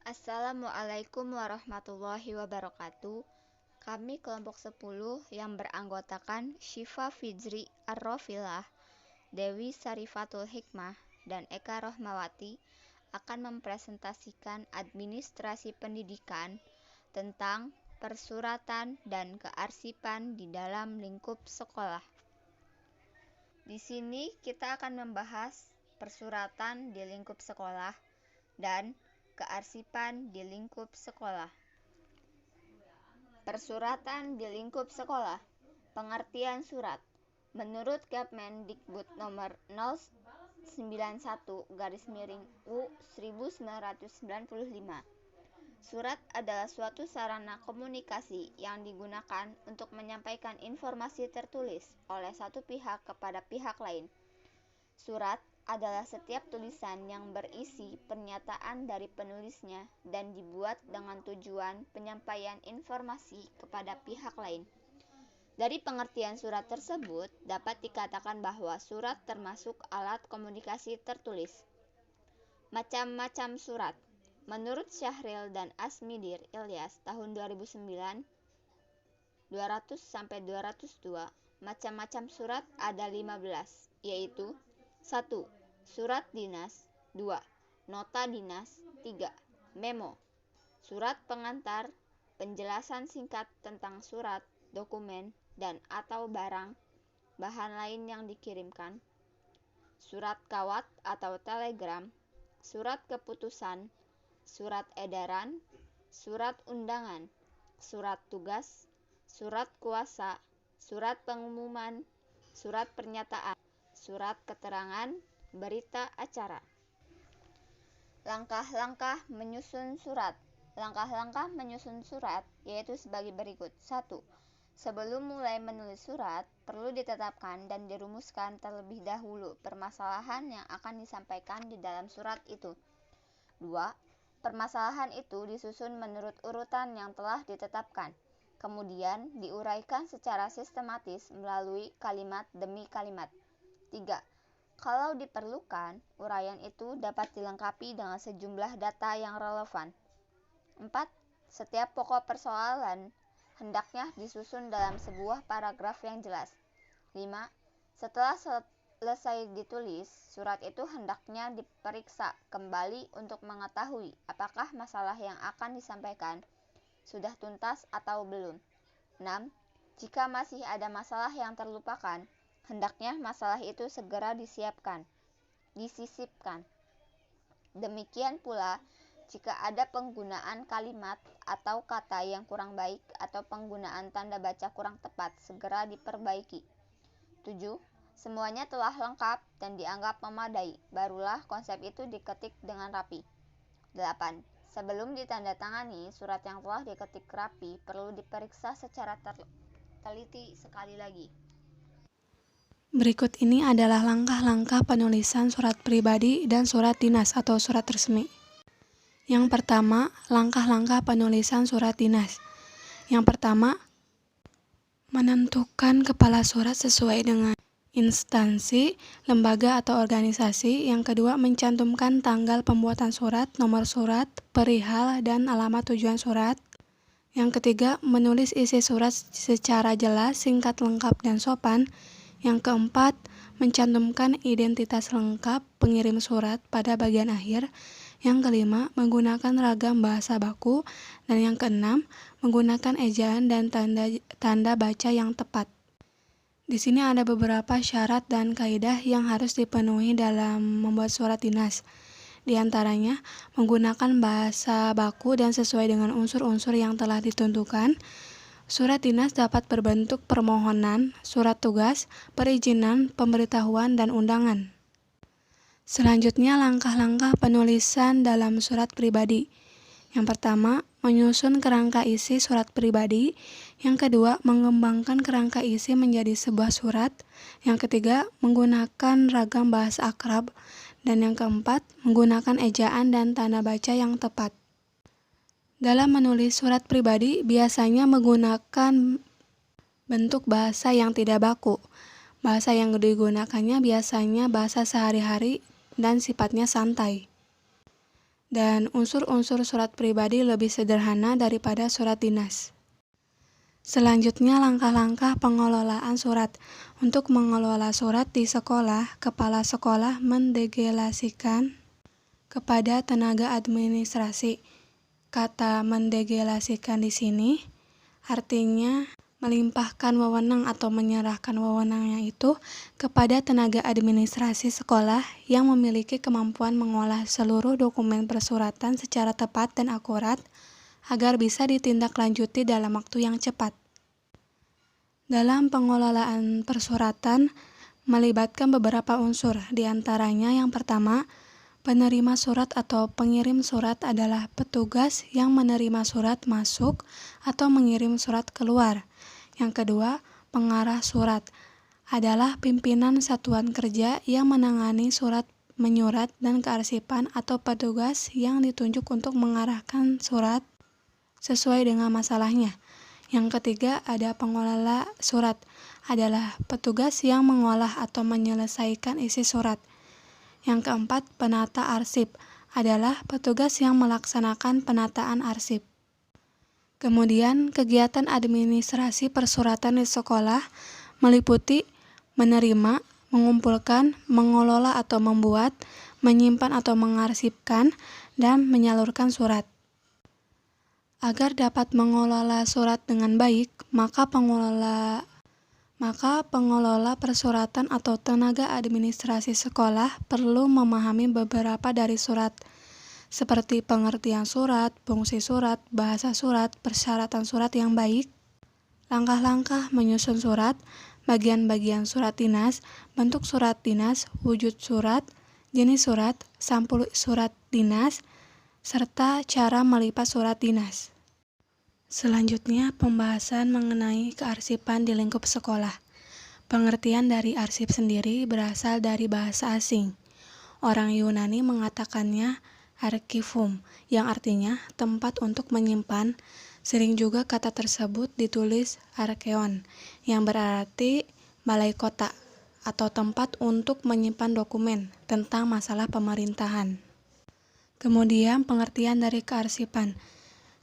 Assalamualaikum warahmatullahi wabarakatuh. Kami kelompok 10 yang beranggotakan Syifa Fijri Ar-Rofilah, Dewi Sarifatul Hikmah, dan Eka Rohmawati akan mempresentasikan administrasi pendidikan tentang persuratan dan kearsipan di dalam lingkup sekolah. Di sini kita akan membahas persuratan di lingkup sekolah dan kearsipan di lingkup sekolah. Persuratan di lingkup sekolah. Pengertian surat. Menurut Kemendikbud nomor 091/U 1995, surat adalah suatu sarana komunikasi yang digunakan untuk menyampaikan informasi tertulis oleh satu pihak kepada pihak lain. Surat adalah setiap tulisan yang berisi pernyataan dari penulisnya dan dibuat dengan tujuan penyampaian informasi kepada pihak lain. Dari pengertian surat tersebut, dapat dikatakan bahwa surat termasuk alat komunikasi tertulis. Macam-macam surat. Menurut Syahril dan Asmidir Ilyas tahun 2009, 200-202, macam-macam surat ada 15, yaitu 1. Surat dinas. 2. Nota dinas. 3. Memo. Surat pengantar, penjelasan singkat tentang surat, dokumen, dan atau barang, bahan lain yang dikirimkan. Surat kawat atau telegram. Surat keputusan. Surat edaran. Surat undangan. Surat tugas. Surat kuasa. Surat pengumuman. Surat pernyataan. Surat keterangan, berita acara. Langkah-langkah menyusun surat. Langkah-langkah menyusun surat yaitu sebagai berikut. 1. Sebelum mulai menulis surat, perlu ditetapkan dan dirumuskan terlebih dahulu permasalahan yang akan disampaikan di dalam surat itu. 2. Permasalahan itu disusun menurut urutan yang telah ditetapkan. Kemudian diuraikan secara sistematis melalui kalimat demi kalimat. 3. Kalau diperlukan, uraian itu dapat dilengkapi dengan sejumlah data yang relevan. 4. Setiap pokok persoalan hendaknya disusun dalam sebuah paragraf yang jelas. 5. Setelah selesai ditulis, surat itu hendaknya diperiksa kembali untuk mengetahui apakah masalah yang akan disampaikan sudah tuntas atau belum. 6. Jika masih ada masalah yang terlupakan, hendaknya masalah itu segera disisipkan. Demikian pula, jika ada penggunaan kalimat atau kata yang kurang baik atau penggunaan tanda baca kurang tepat, segera diperbaiki. 7. Semuanya telah lengkap dan dianggap memadai, barulah konsep itu diketik dengan rapi. 8. Sebelum ditandatangani, surat yang telah diketik rapi perlu diperiksa secara teliti sekali lagi. Berikut ini adalah langkah-langkah penulisan surat pribadi dan surat dinas atau surat resmi. Yang pertama, langkah-langkah penulisan surat dinas. Yang pertama, menentukan kepala surat sesuai dengan instansi, lembaga atau organisasi. Yang kedua, mencantumkan tanggal pembuatan surat, nomor surat, perihal, dan alamat tujuan surat. Yang ketiga, menulis isi surat secara jelas, singkat, lengkap, dan sopan. Yang keempat, mencantumkan identitas lengkap pengirim surat pada bagian akhir. Yang kelima, menggunakan ragam bahasa baku. Dan yang keenam, menggunakan ejaan dan tanda baca yang tepat. Di sini ada beberapa syarat dan kaidah yang harus dipenuhi dalam membuat surat dinas. Di antaranya, menggunakan bahasa baku dan sesuai dengan unsur-unsur yang telah ditentukan. Surat dinas dapat berbentuk permohonan, surat tugas, perizinan, pemberitahuan, dan undangan. Selanjutnya, langkah-langkah penulisan dalam surat pribadi. Yang pertama, menyusun kerangka isi surat pribadi. Yang kedua, mengembangkan kerangka isi menjadi sebuah surat. Yang ketiga, menggunakan ragam bahasa akrab. Dan yang keempat, menggunakan ejaan dan tanda baca yang tepat. Dalam menulis surat pribadi, biasanya menggunakan bentuk bahasa yang tidak baku. Bahasa yang digunakannya biasanya bahasa sehari-hari dan sifatnya santai. dan unsur-unsur surat pribadi lebih sederhana daripada surat dinas. Selanjutnya, langkah-langkah pengelolaan surat. Untuk mengelola surat di sekolah, kepala sekolah mendelegasikan kepada tenaga administrasi. Kata mendelegasikan di sini artinya melimpahkan wewenang atau menyerahkan wewenangnya itu kepada tenaga administrasi sekolah yang memiliki kemampuan mengolah seluruh dokumen persuratan secara tepat dan akurat agar bisa ditindaklanjuti dalam waktu yang cepat. Dalam pengelolaan persuratan melibatkan beberapa unsur, di antaranya yang pertama, penerima surat atau pengirim surat adalah petugas yang menerima surat masuk atau mengirim surat keluar. Yang kedua, pengarah surat adalah pimpinan satuan kerja yang menangani surat menyurat dan kearsipan atau petugas yang ditunjuk untuk mengarahkan surat sesuai dengan masalahnya. Yang ketiga, ada pengelola surat adalah petugas yang mengolah atau menyelesaikan isi surat. Yang keempat, penata arsip adalah petugas yang melaksanakan penataan arsip. Kemudian, kegiatan administrasi persuratan di sekolah meliputi menerima, mengumpulkan, mengelola atau membuat, menyimpan atau mengarsipkan, dan menyalurkan surat. Agar dapat mengelola surat dengan baik, maka pengelola persuratan atau tenaga administrasi sekolah perlu memahami beberapa dari surat, seperti pengertian surat, fungsi surat, bahasa surat, persyaratan surat yang baik, langkah-langkah menyusun surat, bagian-bagian surat dinas, bentuk surat dinas, wujud surat, jenis surat, sampul surat dinas, serta cara melipat surat dinas. Selanjutnya, pembahasan mengenai kearsipan di lingkup sekolah. Pengertian dari arsip sendiri berasal dari bahasa asing. Orang Yunani mengatakannya arkivum, yang artinya tempat untuk menyimpan. Sering juga kata tersebut ditulis arkeon, yang berarti balai kota atau tempat untuk menyimpan dokumen tentang masalah pemerintahan. Kemudian, pengertian dari kearsipan.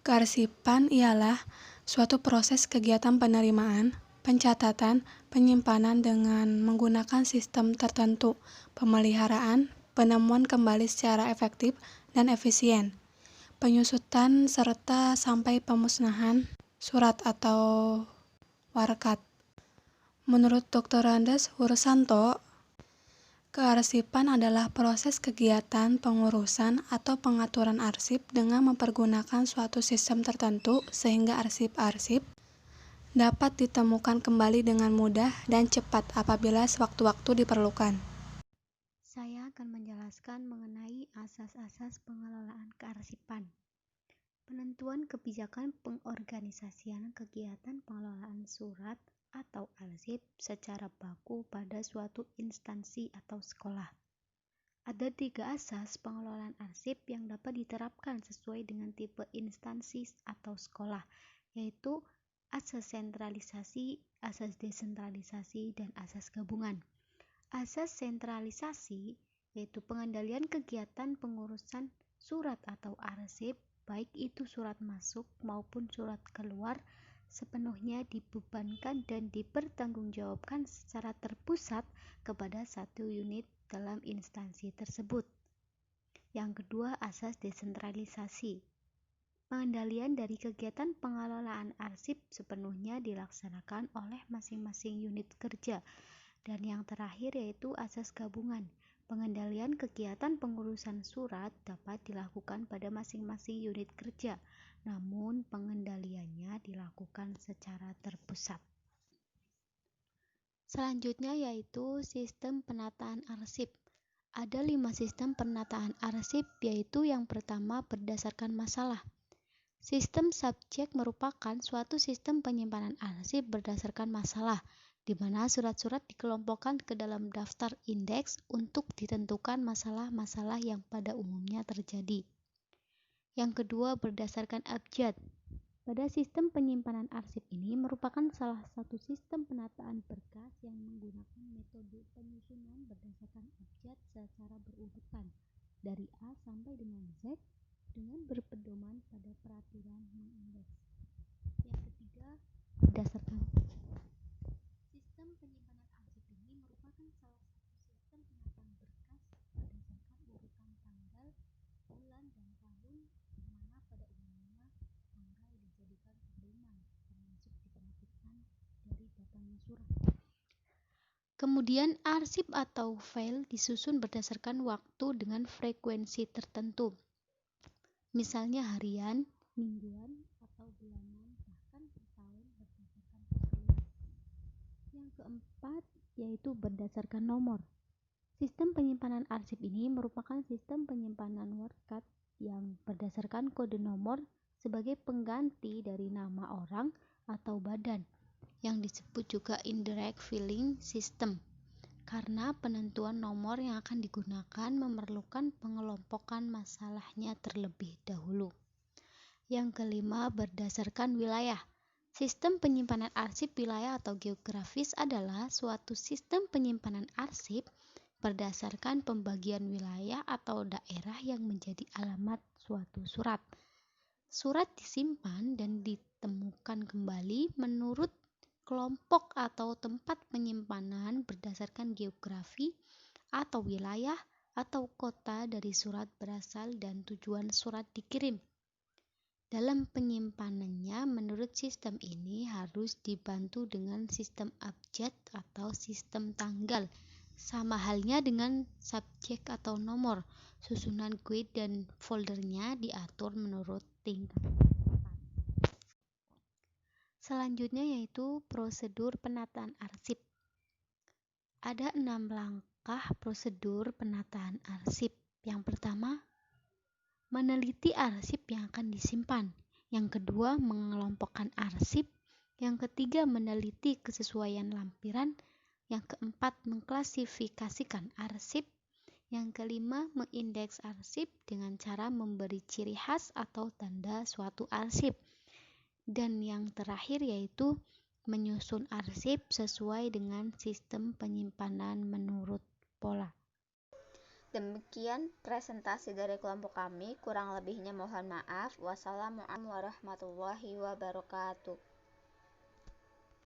Kearsipan ialah suatu proses kegiatan penerimaan, pencatatan, penyimpanan dengan menggunakan sistem tertentu, pemeliharaan, penemuan kembali secara efektif dan efisien, penyusutan serta sampai pemusnahan surat atau warkat. Menurut Dr. Andes Wursanto, kearsipan adalah proses kegiatan pengurusan atau pengaturan arsip dengan mempergunakan suatu sistem tertentu sehingga arsip-arsip dapat ditemukan kembali dengan mudah dan cepat apabila sewaktu-waktu diperlukan. Saya akan menjelaskan mengenai asas-asas pengelolaan kearsipan. Penentuan kebijakan pengorganisasian kegiatan pengelolaan surat atau arsip secara baku pada suatu instansi atau sekolah. Ada 3 asas pengelolaan arsip yang dapat diterapkan sesuai dengan tipe instansi atau sekolah, yaitu asas sentralisasi, asas desentralisasi, dan asas gabungan. Asas sentralisasi yaitu pengendalian kegiatan pengurusan surat atau arsip, baik itu surat masuk maupun surat keluar, sepenuhnya dibebankan dan dipertanggungjawabkan secara terpusat kepada satu unit dalam instansi tersebut. Yang kedua, asas desentralisasi. Pengendalian dari kegiatan pengelolaan arsip sepenuhnya dilaksanakan oleh masing-masing unit kerja. Dan yang terakhir yaitu asas gabungan. Pengendalian kegiatan pengurusan surat dapat dilakukan pada masing-masing unit kerja, namun pengendaliannya dilakukan secara terpusat. Selanjutnya yaitu sistem penataan arsip. Ada 5 sistem penataan arsip, yaitu yang pertama berdasarkan masalah. Sistem subjek merupakan suatu sistem penyimpanan arsip berdasarkan masalah, di mana surat-surat dikelompokkan ke dalam daftar indeks untuk ditentukan masalah-masalah yang pada umumnya terjadi. Yang kedua, berdasarkan abjad. Pada sistem penyimpanan arsip ini merupakan salah satu sistem penataan berkas yang menggunakan metode penyusunan berdasarkan abjad secara berurutan, dari A sampai dengan Z, dengan berpedoman pada peraturan mengindeks. Yang ketiga, berdasarkan sistem penyimpanan arsip ini merupakan salah satu sistem penyimpan berkas berdasarkan urutan tanggal, bulan, dan tahun, di mana pada umumnya tanggal dijadikan pedoman termasuk diperhatikan dari datangnya surat. Kemudian arsip atau file disusun berdasarkan waktu dengan frekuensi tertentu. Misalnya harian, mingguan, atau bulanan, bahkan per tahun berdasarkan periode. Yang keempat yaitu berdasarkan nomor. Sistem penyimpanan arsip ini merupakan sistem penyimpanan WordCat yang berdasarkan kode nomor sebagai pengganti dari nama orang atau badan, yang disebut juga indirect filing system, karena penentuan nomor yang akan digunakan memerlukan pengelompokan masalahnya terlebih dahulu. Yang kelima, berdasarkan wilayah. Sistem penyimpanan arsip wilayah atau geografis adalah suatu sistem penyimpanan arsip berdasarkan pembagian wilayah atau daerah yang menjadi alamat suatu surat. Surat disimpan dan ditemukan kembali menurut kelompok atau tempat penyimpanan berdasarkan geografi atau wilayah atau kota dari surat berasal dan tujuan surat dikirim. Dalam penyimpanannya, menurut sistem ini harus dibantu dengan sistem abjad atau sistem tanggal. Sama halnya dengan subjek atau nomor, susunan guide dan foldernya diatur menurut tingkat. Selanjutnya yaitu prosedur penataan arsip. Ada 6 langkah prosedur penataan arsip. Yang pertama, meneliti arsip yang akan disimpan. Yang kedua, mengelompokkan arsip. Yang ketiga, meneliti kesesuaian lampiran. Yang keempat, mengklasifikasikan arsip. Yang kelima, mengindeks arsip dengan cara memberi ciri khas atau tanda suatu arsip. Dan yang terakhir yaitu menyusun arsip sesuai dengan sistem penyimpanan menurut pola. Demikian presentasi dari kelompok kami, kurang lebihnya mohon maaf. Wassalamualaikum warahmatullahi wabarakatuh.